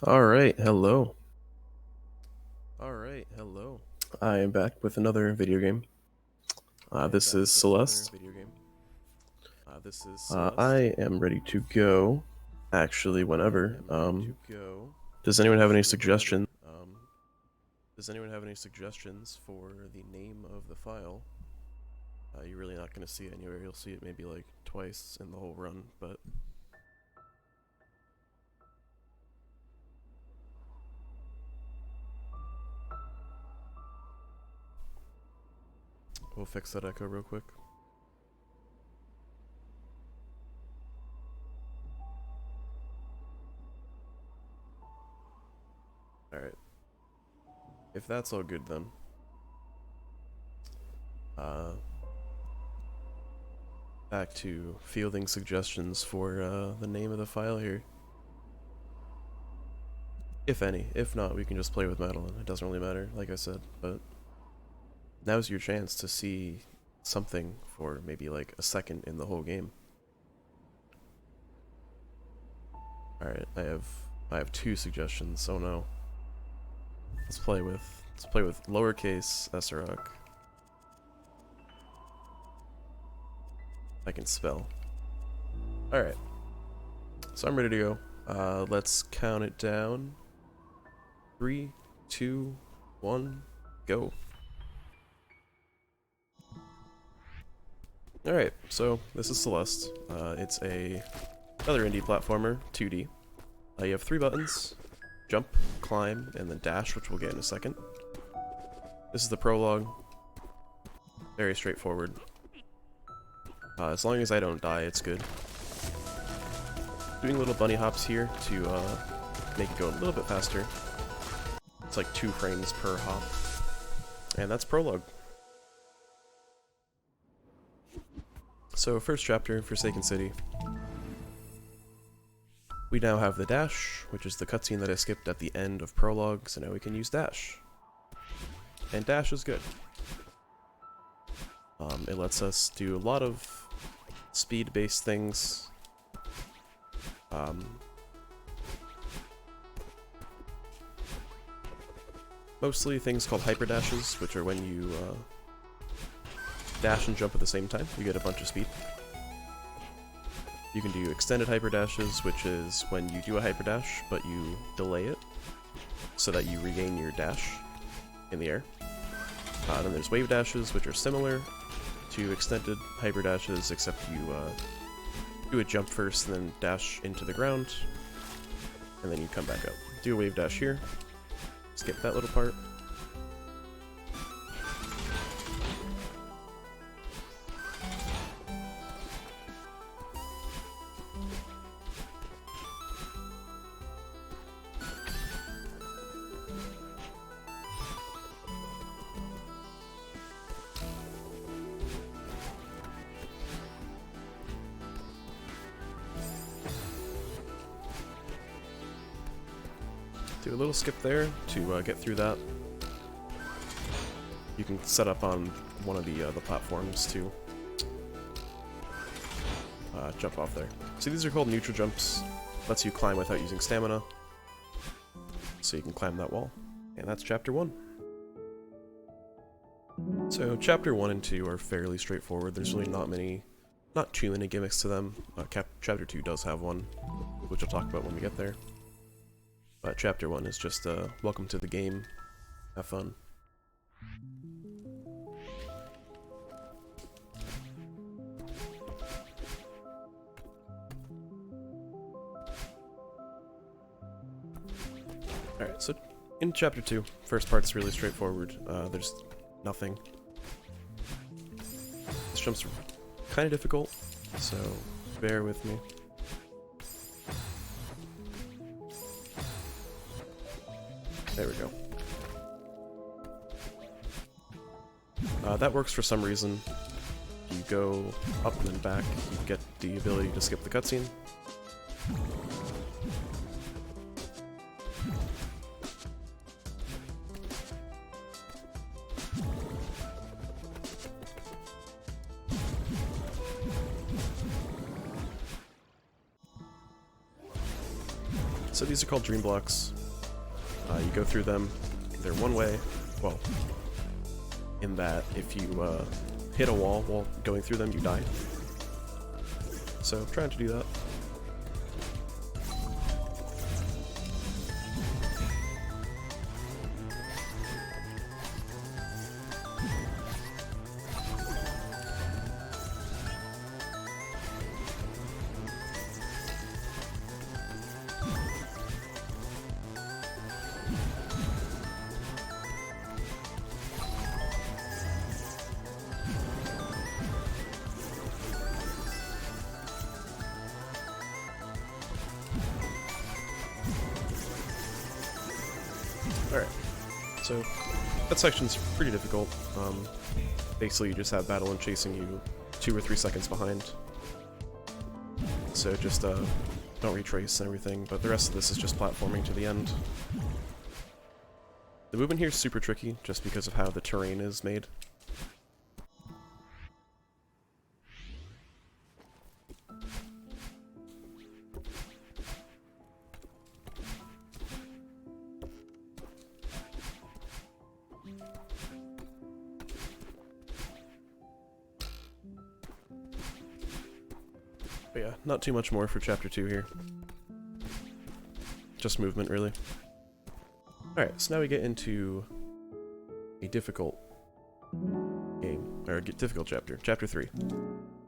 Alright, hello. I am back with another video game. This is Celeste. I am ready to go, actually, whenever. Does anyone have any suggestions? For the name of the file? You're really not going to see it anywhere. You'll see it maybe like twice in the whole run, but we'll fix that echo real quick. Alright. If that's all good then. Back to fielding suggestions for the name of the file here. If any. If not, we can just play with Madeline. It doesn't really matter, like I said, but now's your chance to see something for maybe like a second in the whole game. Alright, I have two suggestions. Oh no. Let's play with lowercase SRROC. I can spell. Alright. So I'm ready to go. Let's count it down. 3, 2, 1, go. Alright, so this is Celeste. It's another indie platformer, 2D. You have 3 buttons: jump, climb, and then dash, which we'll get in a second. This is the prologue. Very straightforward. As long as I don't die, it's good. Doing little bunny hops here to make it go a little bit faster. It's like 2 frames per hop. And that's prologue. So first chapter, Forsaken City. We now have the dash, which is the cutscene that I skipped at the end of prologue, so now we can use dash. And dash is good. It lets us do a lot of speed-based things. Mostly things called hyper dashes, which are when you dash and jump at the same time. You get a bunch of speed. You can do extended hyper dashes, which is when you do a hyper dash, but you delay it so that you regain your dash in the air. Then there's wave dashes, which are similar to extended hyper dashes, except you do a jump first and then dash into the ground, and then you come back up. Do a wave dash here, skip that little part. Do a little skip there to get through that. You can set up on one of the platforms to jump off there. So these are called neutral jumps. Lets you climb without using stamina. So you can climb that wall. And that's chapter 1. So chapter 1 and 2 are fairly straightforward. There's really not too many gimmicks to them. Chapter 2 does have one, which I'll talk about when we get there. But chapter 1 is just welcome to the game. Have fun. Alright, so in chapter 2, first part's really straightforward. There's nothing. This jump's kind of difficult, so bear with me. There we go. That works for some reason. You go up and then back, you get the ability to skip the cutscene. So these are called dream blocks. You go through them, they're one way, well, in that if you hit a wall while going through them, you die. So I'm trying to do that. Alright, so that section's pretty difficult. Basically you just have Battleon chasing you 2 or 3 seconds behind. So just don't retrace and everything, but the rest of this is just platforming to the end. The movement here is super tricky just because of how the terrain is made. But yeah, not too much more for Chapter 2 here. Just movement, really. Alright, so now we get into a difficult game, or difficult chapter, Chapter 3.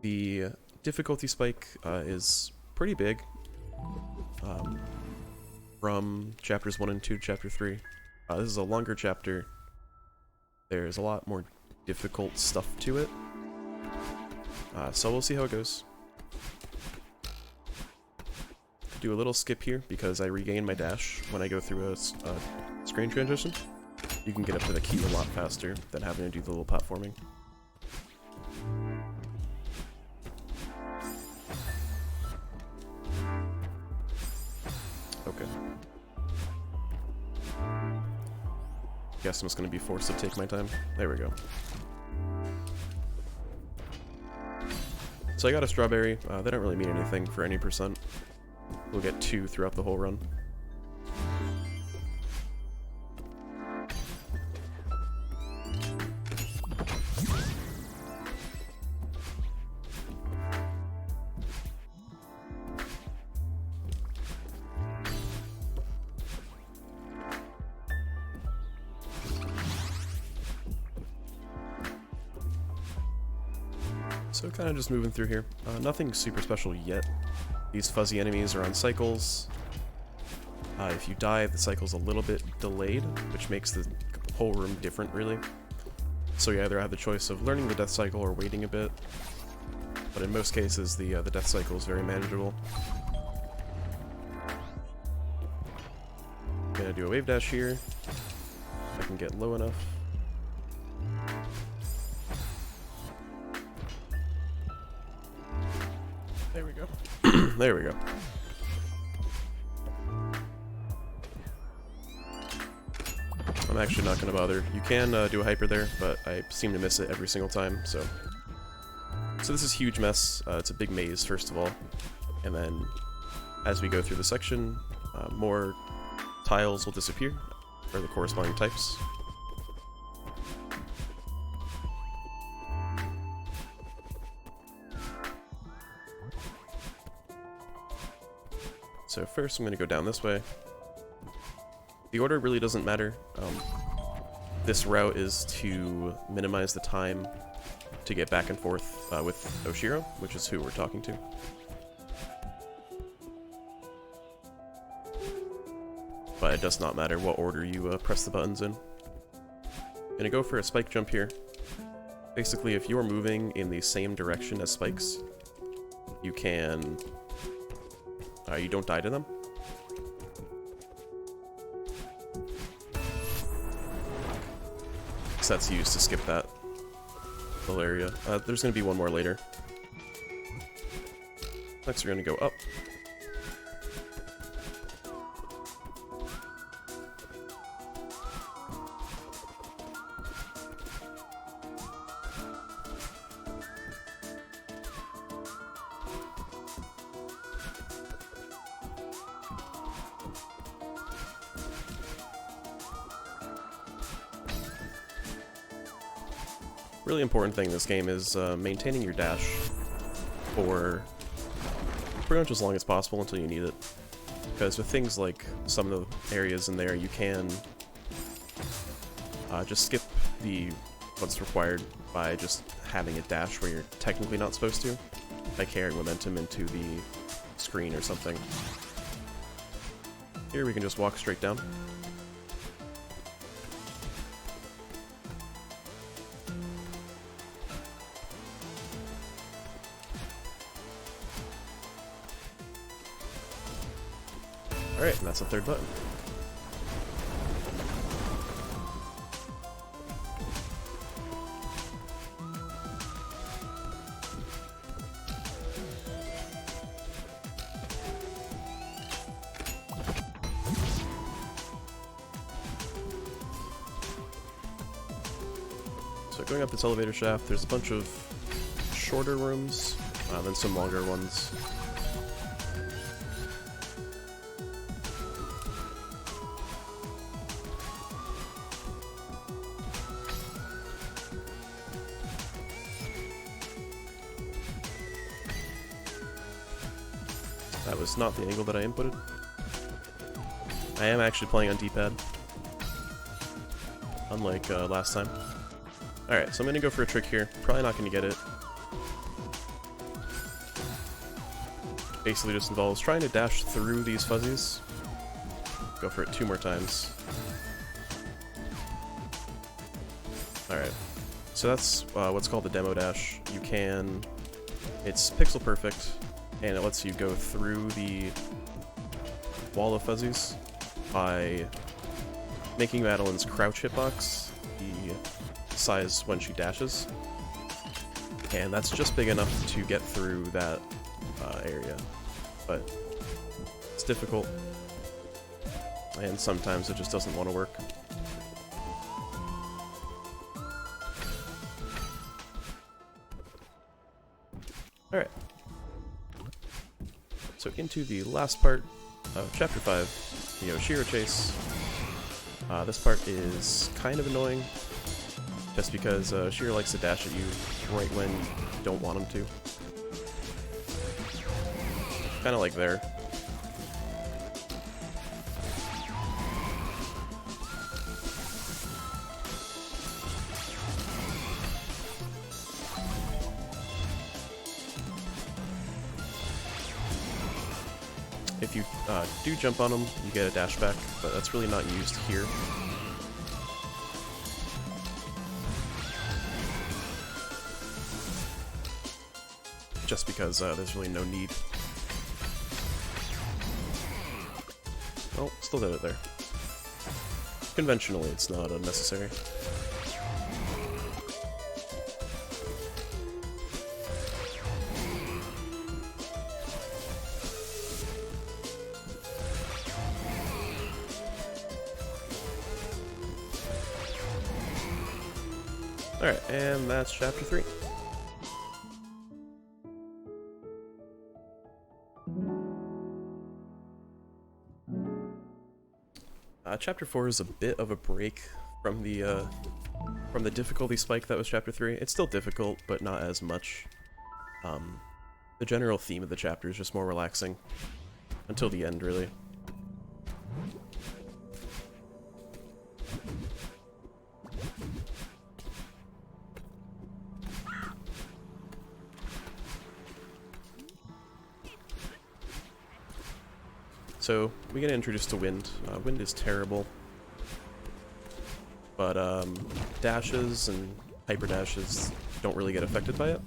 The difficulty spike is pretty big from Chapters 1 and 2 to Chapter 3. This is a longer chapter. There's a lot more difficult stuff to it. So we'll see how it goes. Do a little skip here because I regain my dash when I go through a screen transition. You can get up to the key a lot faster than having to do the little platforming. Okay. Guess I'm just going to be forced to take my time. There we go. So I got a strawberry. They don't really mean anything for any percent. We'll get 2 throughout the whole run. So kind of just moving through here. Nothing super special yet. These fuzzy enemies are on cycles. If you die, the cycle's a little bit delayed, which makes the whole room different, really. So you either have the choice of learning the death cycle or waiting a bit. But in most cases, the death cycle is very manageable. I'm gonna do a wave dash here. If I can get low enough. There we go. There we go. I'm actually not going to bother. You can do a hyper there, but I seem to miss it every single time, so... So this is a huge mess. It's a big maze, first of all. And then, as we go through the section, more tiles will disappear, or the corresponding types. So first I'm going to go down this way. The order really doesn't matter. This route is to minimize the time to get back and forth with Oshiro, which is who we're talking to. But it does not matter what order you press the buttons in. I'm going to go for a spike jump here. Basically, if you're moving in the same direction as spikes, you can... you don't die to them. So that's used to skip that little area. There's going to be one more later. Next we're going to go up. really important thing in this game is maintaining your dash for pretty much as long as possible until you need it. Because with things like some of the areas in there, you can just skip what's required by just having a dash where you're technically not supposed to, by carrying momentum into the screen or something. Here we can just walk straight down. Alright, and that's the third button. So going up this elevator shaft, there's a bunch of shorter rooms, then some longer ones. That was not the angle that I inputted. I am actually playing on D-pad, unlike last time. Alright, so I'm gonna go for a trick here. Probably not gonna get it. Basically just involves trying to dash through these fuzzies. Go for it 2 more times. Alright, so that's what's called the demo dash. It's pixel perfect, and it lets you go through the wall of fuzzies by making Madeline's crouch hitbox the size when she dashes, and that's just big enough to get through that area, but it's difficult, and sometimes it just doesn't want to work. Alright. So into the last part of Chapter 5, the Oshiro Chase. This part is kind of annoying, just because Oshiro likes to dash at you right when you don't want him to. Kind of like there. If you do jump on them, you get a dash back, but that's really not used here. Just because there's really no need. Oh, still did it there. Conventionally, it's not unnecessary. Alright, and that's Chapter 3. Chapter 4 is a bit of a break from the difficulty spike that was Chapter 3. It's still difficult, but not as much. The general theme of the chapter is just more relaxing. Until the end, really. So, we get introduced to wind. Wind is terrible. But, dashes and hyper dashes don't really get affected by it.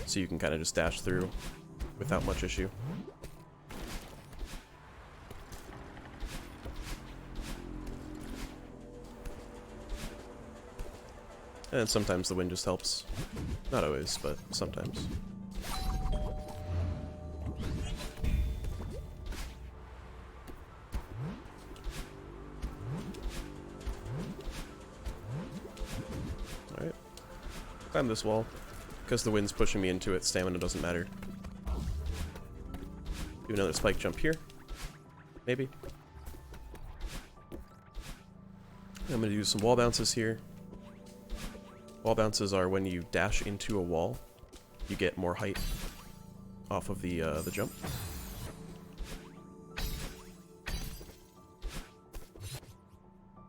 So you can kind of just dash through without much issue. And sometimes the wind just helps. Not always, but sometimes. Alright. Climb this wall. Because the wind's pushing me into it, stamina doesn't matter. Do another spike jump here. Maybe. I'm gonna do some wall bounces here. Wall bounces are when you dash into a wall, you get more height off of the jump.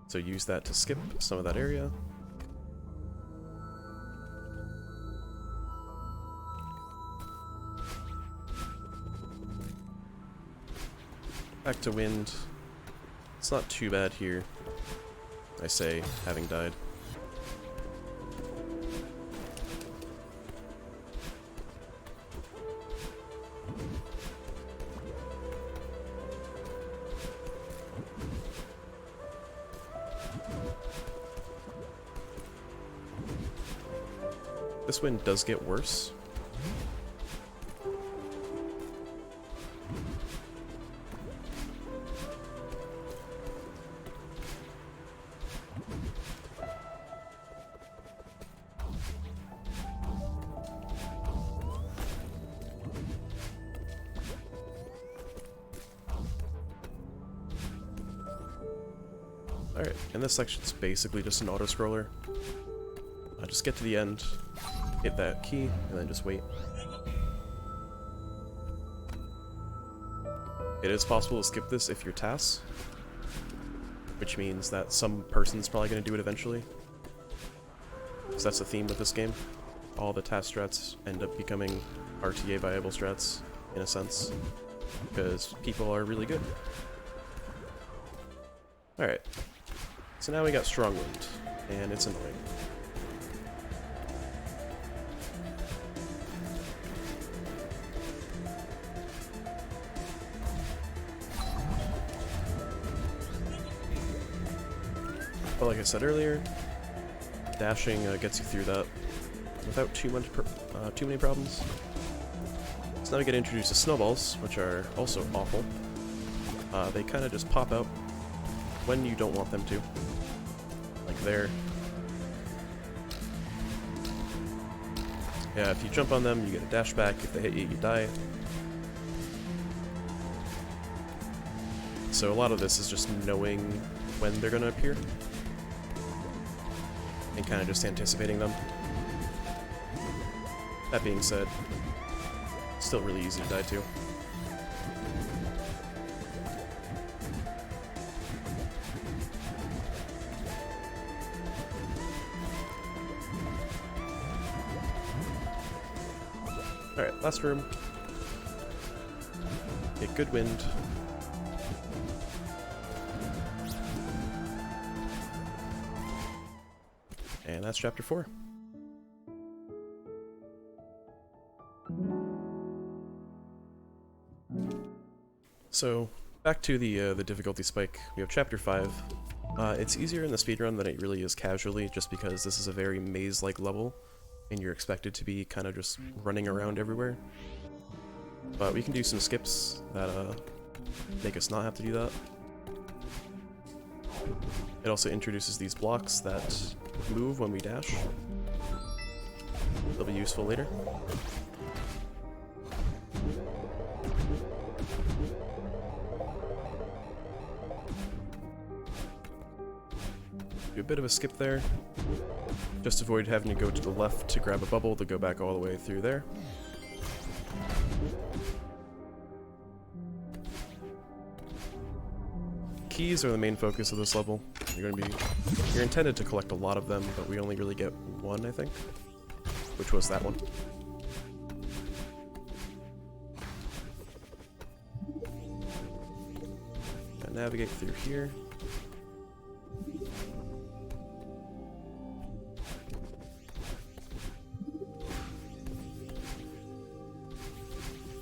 So use that to skip some of that area. Back to wind. It's not too bad here, I say, having died. This wind does get worse. Alright, and this section's basically just an auto-scroller. Just get to the end, hit that key, and then just wait. It is possible to skip this if you're TAS, which means that some person's probably going to do it eventually. So that's the theme with this game. All the TAS strats end up becoming RTA viable strats, in a sense, because people are really good. Alright, so now we got Strong Wind, and it's annoying. But like I said earlier, dashing gets you through that without too many problems. So now we get introduced to snowballs, which are also awful. They kind of just pop out when you don't want them to, like there. Yeah, if you jump on them, you get a dash back. If they hit you, you die. So a lot of this is just knowing when they're going to appear and kind of just anticipating them. That being said, still really easy to die to. Alright, last room. Get good wind. And that's chapter 4. So, back to the difficulty spike. We have chapter 5. It's easier in the speedrun than it really is casually, just because this is a very maze-like level, and you're expected to be kind of just running around everywhere. But we can do some skips that make us not have to do that. It also introduces these blocks that move when we dash. They'll be useful later. Do a bit of a skip there. Just avoid having to go to the left to grab a bubble to go back all the way through there. Keys are the main focus of this level. You're intended to collect a lot of them, but we only really get one, I think, which was that one. Gotta navigate through here.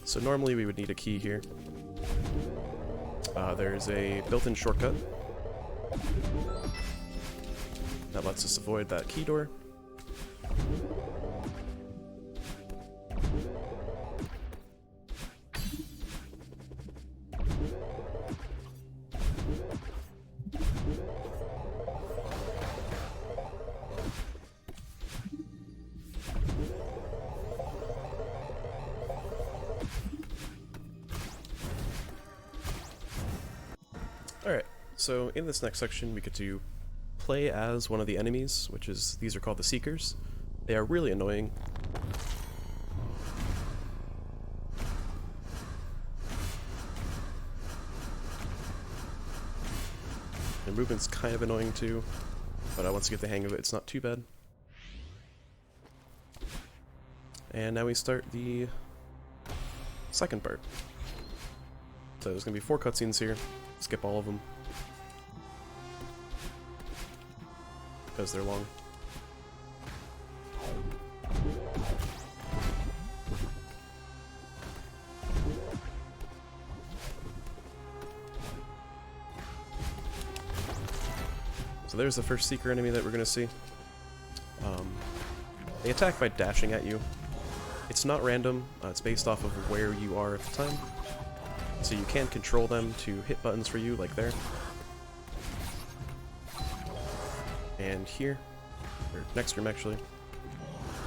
So normally we would need a key here. There's a built-in shortcut that lets us avoid that key door. Alright, so in this next section we get to play as one of the enemies, which is, these are called the Seekers. They are really annoying. Their movement's kind of annoying too, but once you get the hang of it, it's not too bad. And now we start the second part. So there's going to be 4 cutscenes here. Skip all of them, because they're long. So there's the first Seeker enemy that we're going to see. They attack by dashing at you. It's not random, it's based off of where you are at the time. So you can control them to hit buttons for you, like there. And here, or next room actually.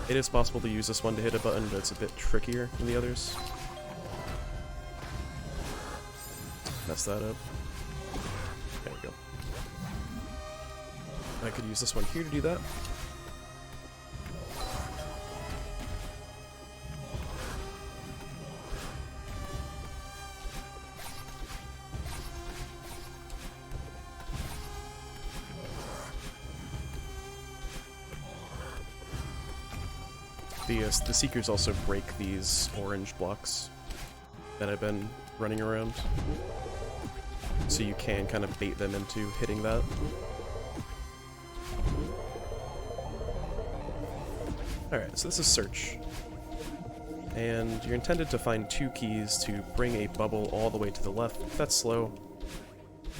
It is possible to use this one to hit a button, but it's a bit trickier than the others. Mess that up. There we go. I could use this one here to do that. The Seekers also break these orange blocks that have been running around, so you can kind of bait them into hitting that. Alright, so this is Search. And you're intended to find 2 keys to bring a bubble all the way to the left. That's slow.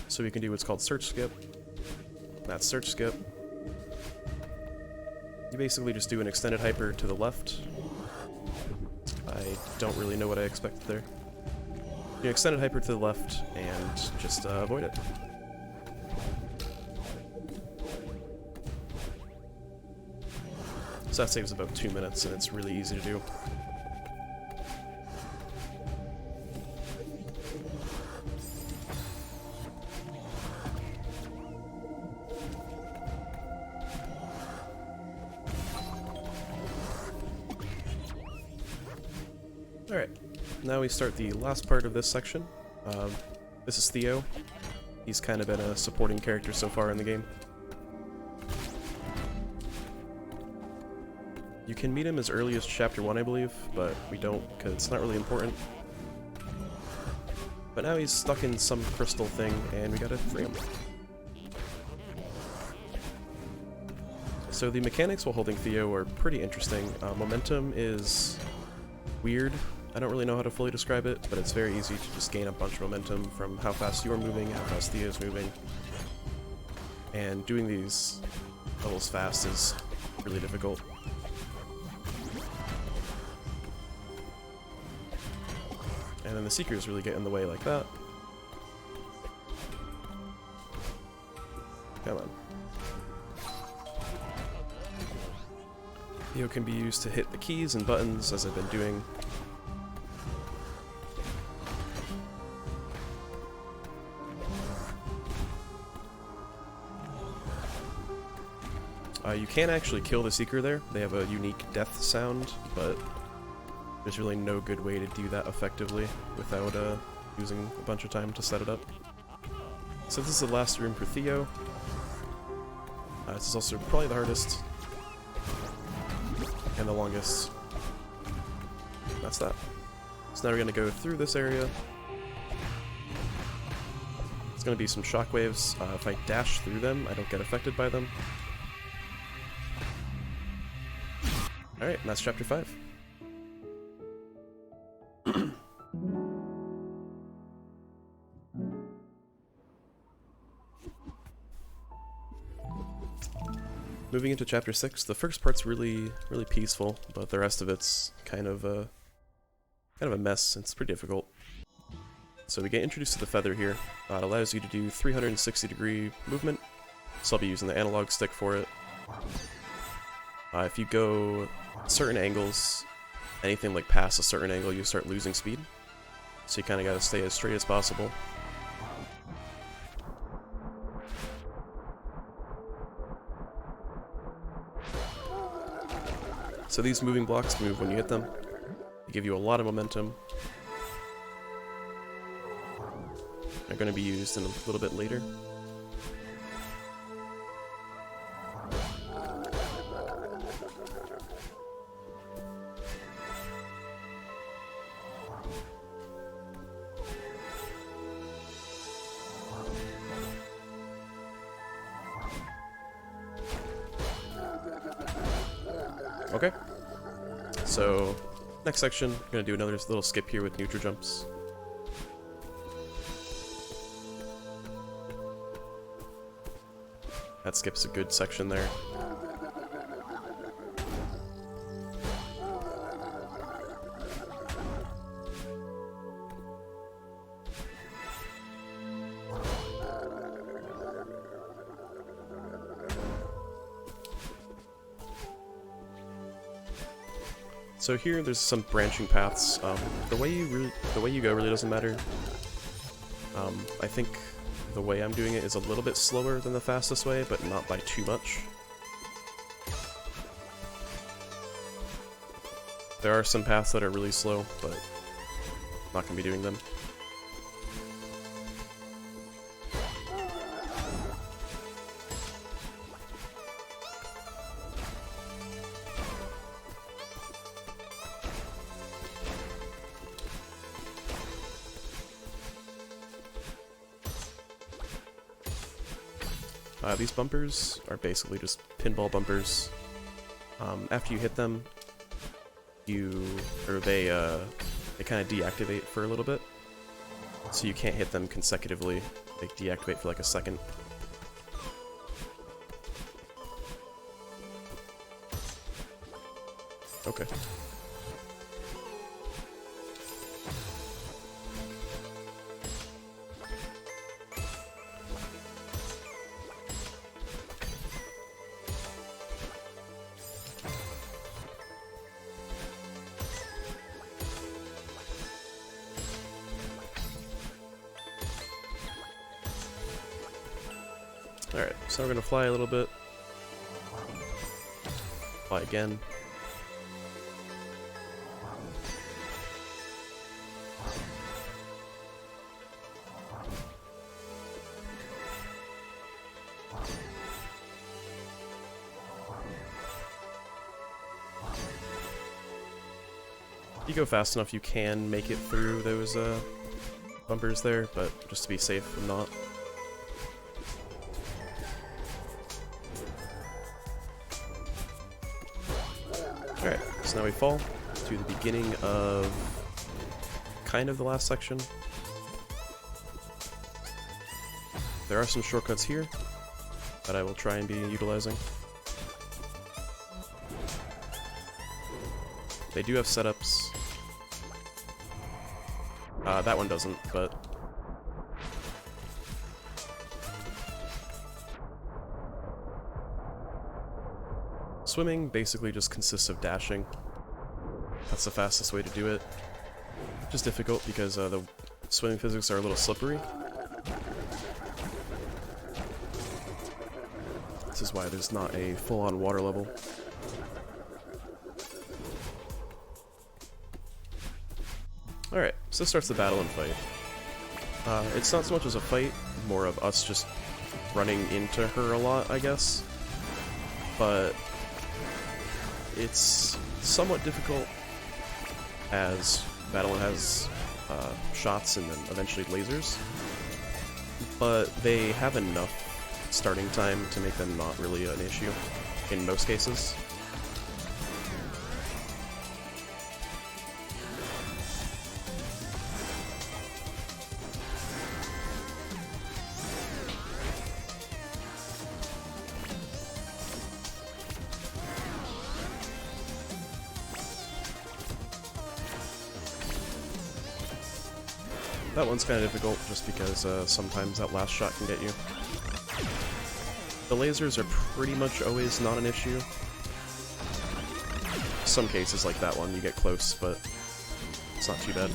So we can do what's called Search Skip. That's Search Skip. You basically just do an extended hyper to the left. I don't really know what I expected there. You extended hyper to the left and just avoid it. So that saves about 2 minutes, and it's really easy to do. Alright, now we start the last part of this section. This is Theo. He's kind of been a supporting character so far in the game. You can meet him as early as Chapter 1, I believe, but we don't, because it's not really important. But now he's stuck in some crystal thing, and we gotta free him. So the mechanics while holding Theo are pretty interesting. Momentum is weird. I don't really know how to fully describe it, but it's very easy to just gain a bunch of momentum from how fast you're moving, how fast Theo's moving. And doing these levels fast is really difficult. And then the Seekers really get in the way like that. Come on. Theo can be used to hit the keys and buttons, as I've been doing. You can actually kill the Seeker there. They have a unique death sound, but there's really no good way to do that effectively without using a bunch of time to set it up. So this is the last room for Theo. This is also probably the hardest and the longest. That's that. So now we're going to go through this area. It's going to be some shockwaves. If I dash through them, I don't get affected by them. Alright, and that's Chapter 5. Moving into Chapter 6, the first part's really peaceful, but the rest of it's kind of a mess. It's pretty difficult. So we get introduced to the feather here. It allows you to do 360-degree movement, so I'll be using the analog stick for it. If you go certain angles, anything like past a certain angle, you start losing speed. So you kind of got to stay as straight as possible. So these moving blocks move when you hit them. They give you a lot of momentum. They're going to be used in a little bit later. Okay, so next section, I'm going to do another little skip here with neutral jumps. That skips a good section there. So here, there's some branching paths. The way you go really doesn't matter. I think the way I'm doing it is a little bit slower than the fastest way, but not by too much. There are some paths that are really slow, but I'm not gonna be doing them. These bumpers are basically just pinball bumpers. After you hit them, they kind of deactivate for a little bit, so you can't hit them consecutively. They deactivate for like a second. Okay. Alright, so we're gonna fly a little bit. Fly again. If you go fast enough, you can make it through those bumpers there, but just to be safe, I'm not. Alright, so now we fall to the beginning of kind of the last section. There are some shortcuts here that I will try and be utilizing. They do have setups. That one doesn't, but... Swimming basically just consists of dashing. That's the fastest way to do it. Just difficult because the swimming physics are a little slippery. This is why there's not a full-on water level. Alright, so this starts the battle and fight. It's not so much as a fight, more of us just running into her a lot, I guess. But it's somewhat difficult as Battle has shots and then eventually lasers, but they have enough starting time to make them not really an issue in most cases. That one's kind of difficult, just because sometimes that last shot can get you. The lasers are pretty much always not an issue. Some cases like that one, you get close, but it's not too bad.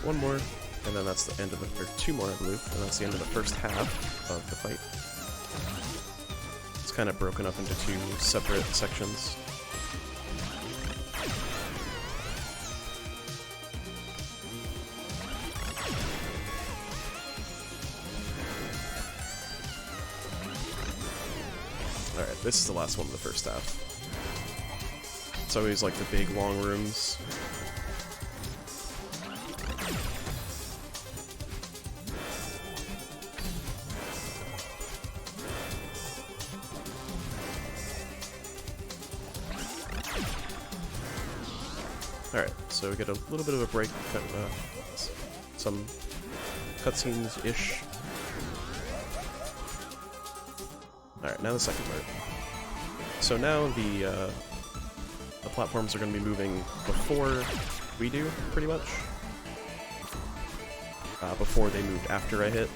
one more, and then that's the end of the, or two more I believe, and that's the end of the first half of the fight. It's kind of broken up into two separate sections. Alright, this is the last one of the first half. It's always like the big long rooms. Alright, so we get a little bit of a break, some cutscenes-ish. Alright, now the second part. So now the platforms are going to be moving before we do, pretty much. Before they moved after I hit.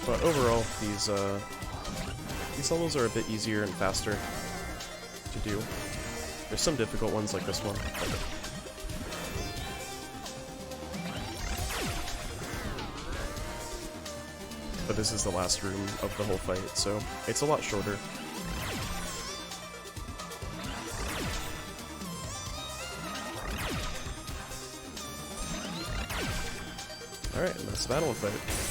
But overall, these levels are a bit easier and faster to do. There's some difficult ones like this one. But this is the last room of the whole fight, so it's a lot shorter. Alright, and that's the battle fight.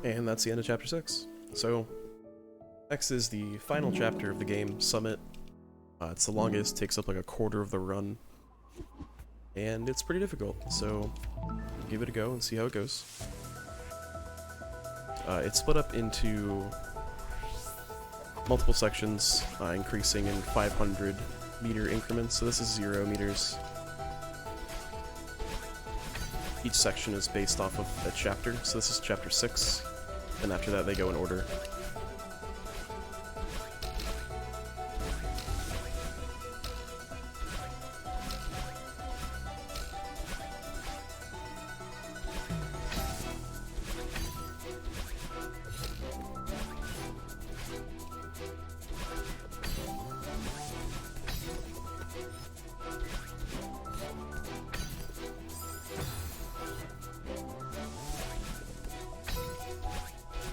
And that's the end of Chapter 6. So, next is the final chapter of the game, Summit. It's the longest, takes up like a quarter of the run. And it's pretty difficult, so give it a go and see how it goes. It's split up into multiple sections, increasing in 500 meter increments, so this is 0 meters. Each section is based off of a chapter, so this is Chapter 6, and after that they go in order.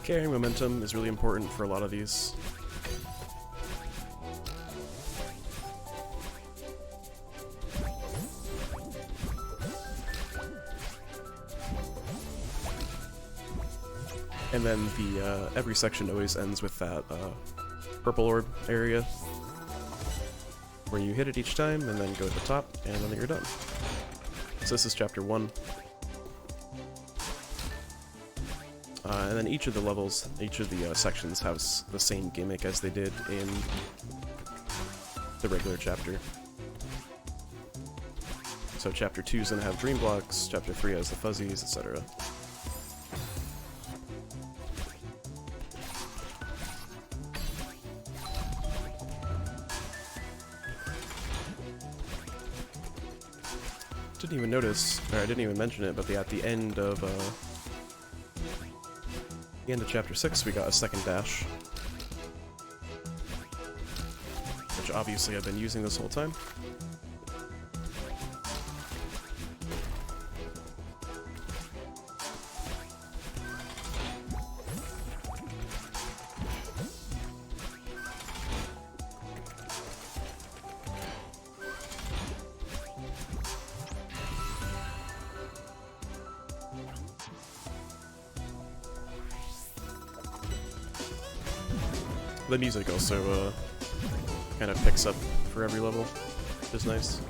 Carrying momentum is really important for a lot of these. And then the every section always ends with that purple orb area, where you hit it each time and then go to the top, and then you're done. So this is Chapter 1. And then each of the levels, each of the sections has the same gimmick as they did in the regular chapter. So Chapter 2 is going to have dream blocks, Chapter 3 has the fuzzies, etc. Didn't even notice, or I didn't even mention it, but at the end of Chapter 6, we got a second dash, which obviously I've been using this whole time. The music also kind of picks up for every level, which is nice.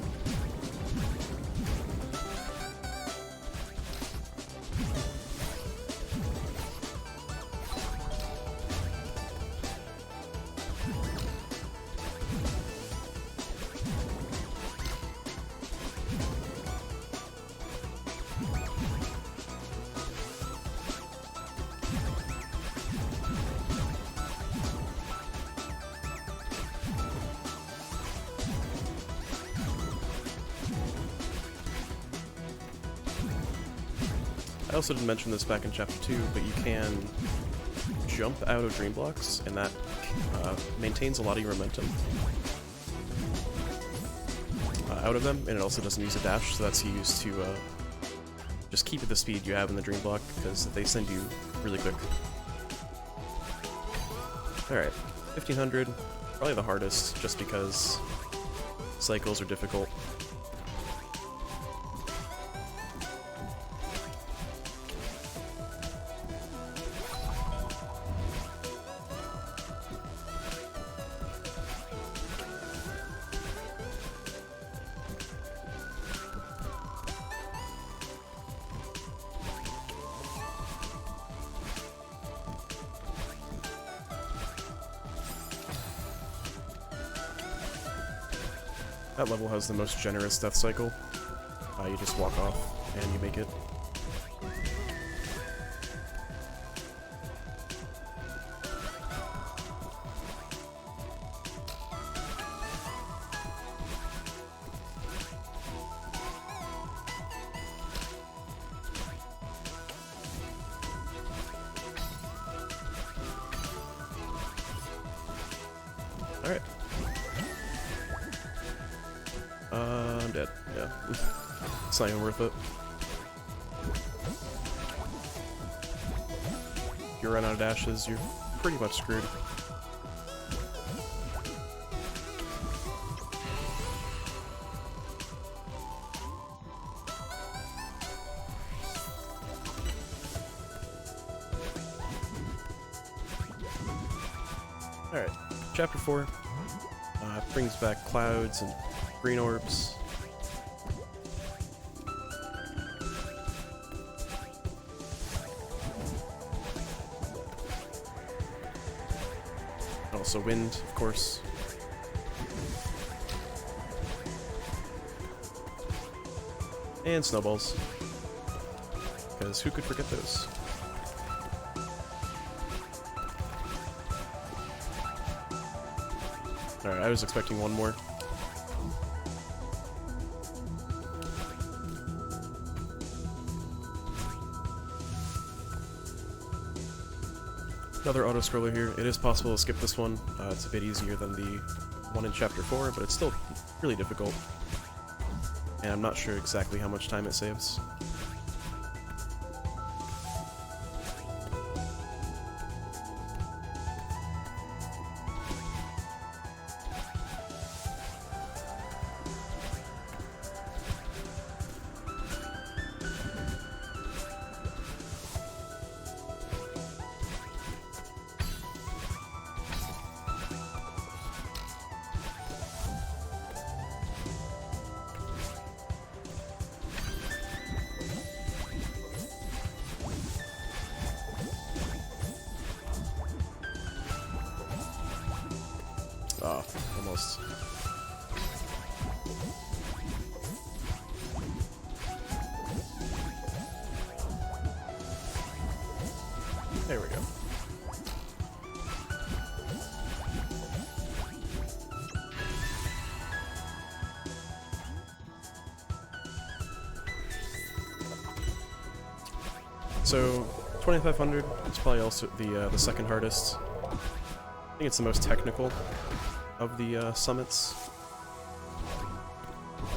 I also didn't mention this back in Chapter 2, but you can jump out of dream blocks, and that maintains a lot of your momentum out of them, and it also doesn't use a dash, so that's used to just keep at the speed you have in the dream block, because they send you really quick. Alright, 1500, probably the hardest, just because cycles are difficult. That level has the most generous death cycle. You just walk off and you make it. Alright. I'm dead. Yeah. It's not even worth it. If you run out of dashes, you're pretty much screwed. Alright, Chapter 4 brings back clouds and green orbs. Also wind, of course. And snowballs. Because who could forget those? Alright, I was expecting one more. Another auto-scroller here. It is possible to skip this one. It's a bit easier than the one in Chapter 4, but it's still really difficult. And I'm not sure exactly how much time it saves. Ah, almost. There we go. So, 2500 is probably also the second hardest. I think it's the most technical of the summits.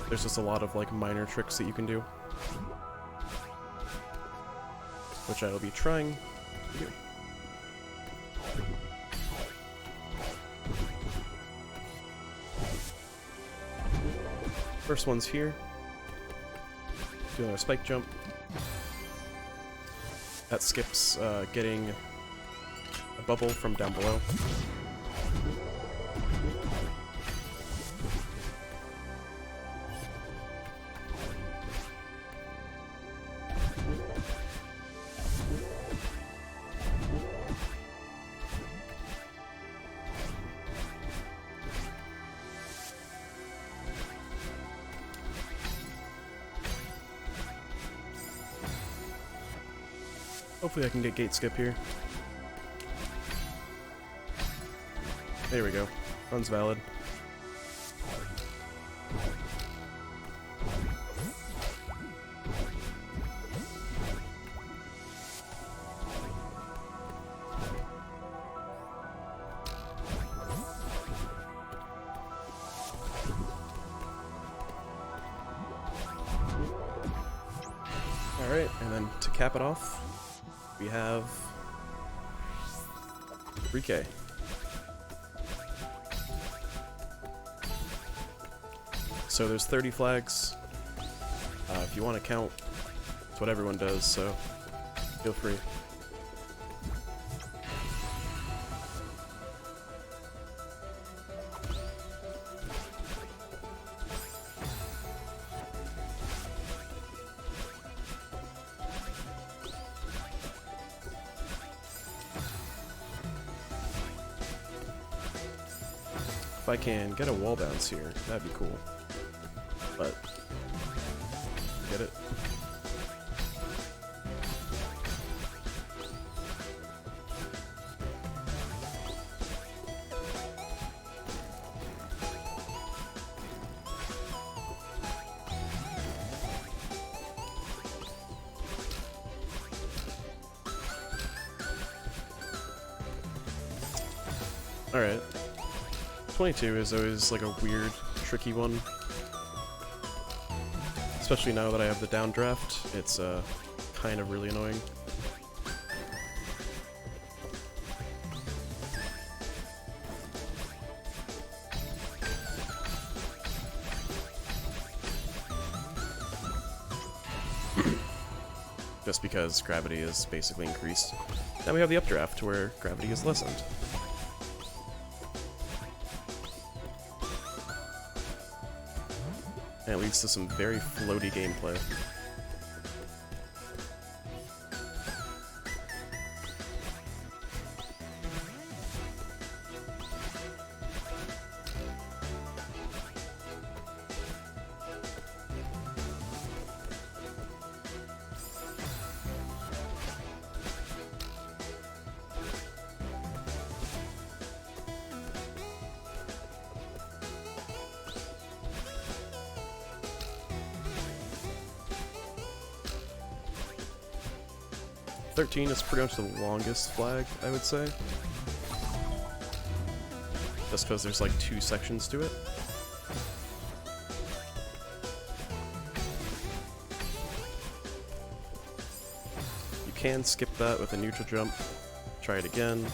There's just a lot of like minor tricks that you can do, which I will be trying to do. First one's here. Do another spike jump. That skips getting a bubble from down below. Hopefully I can get gate skip here. There we go. Run's valid. to cap it off, we have 3K. So there's 30 flags. If you want to count, it's what everyone does, so feel free. If I can get a wall bounce here, that'd be cool. But get it. Alright. 22 is always like a weird, tricky one. Especially now that I have the downdraft, it's kind of really annoying. Just because gravity is basically increased. Now we have the updraft, where gravity is lessened. And it leads to some very floaty gameplay. Is pretty much the longest flag, I would say. Just because there's like 2 sections to it. You can skip that with a neutral jump. Try it again.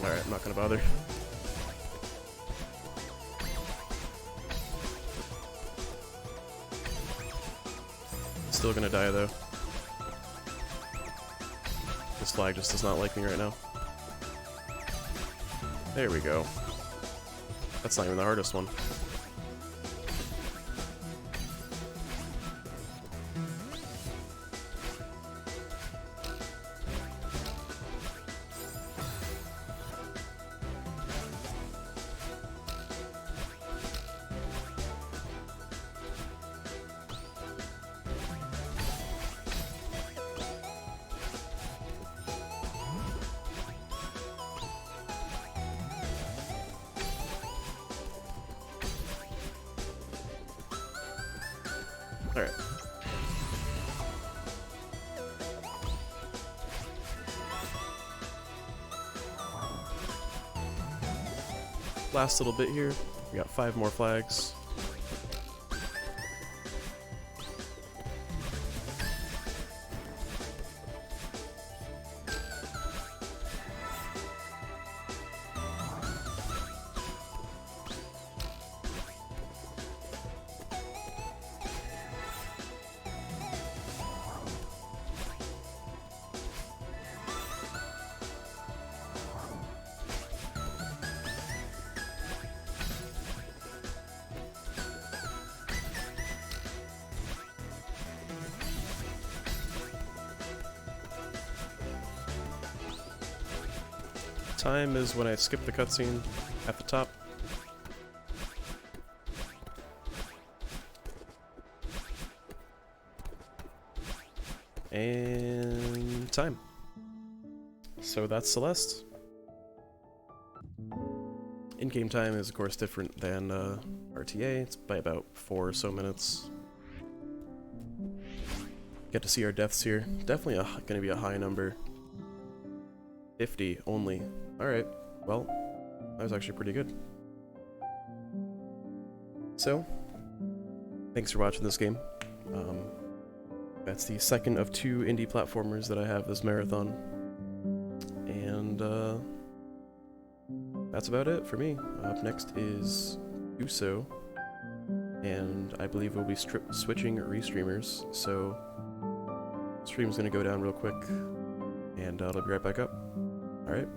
Alright, I'm not gonna bother. Still gonna die though. This flag just does not like me right now. There we go. That's not even the hardest one. Alright. Last little bit here. We got 5 more flags. Time is when I skip the cutscene at the top. And time. So that's Celeste. In-game time is of course different than RTA. It's by about 4 or so minutes. Get to see our deaths here. Definitely gonna be a high number. 50 only. Alright, well, that was actually pretty good. So, thanks for watching this game. That's the second of 2 indie platformers that I have this marathon. And that's about it for me. Up next is Uso, and I believe we'll be switching restreamers, so stream's gonna go down real quick, and I'll be right back up. Alright.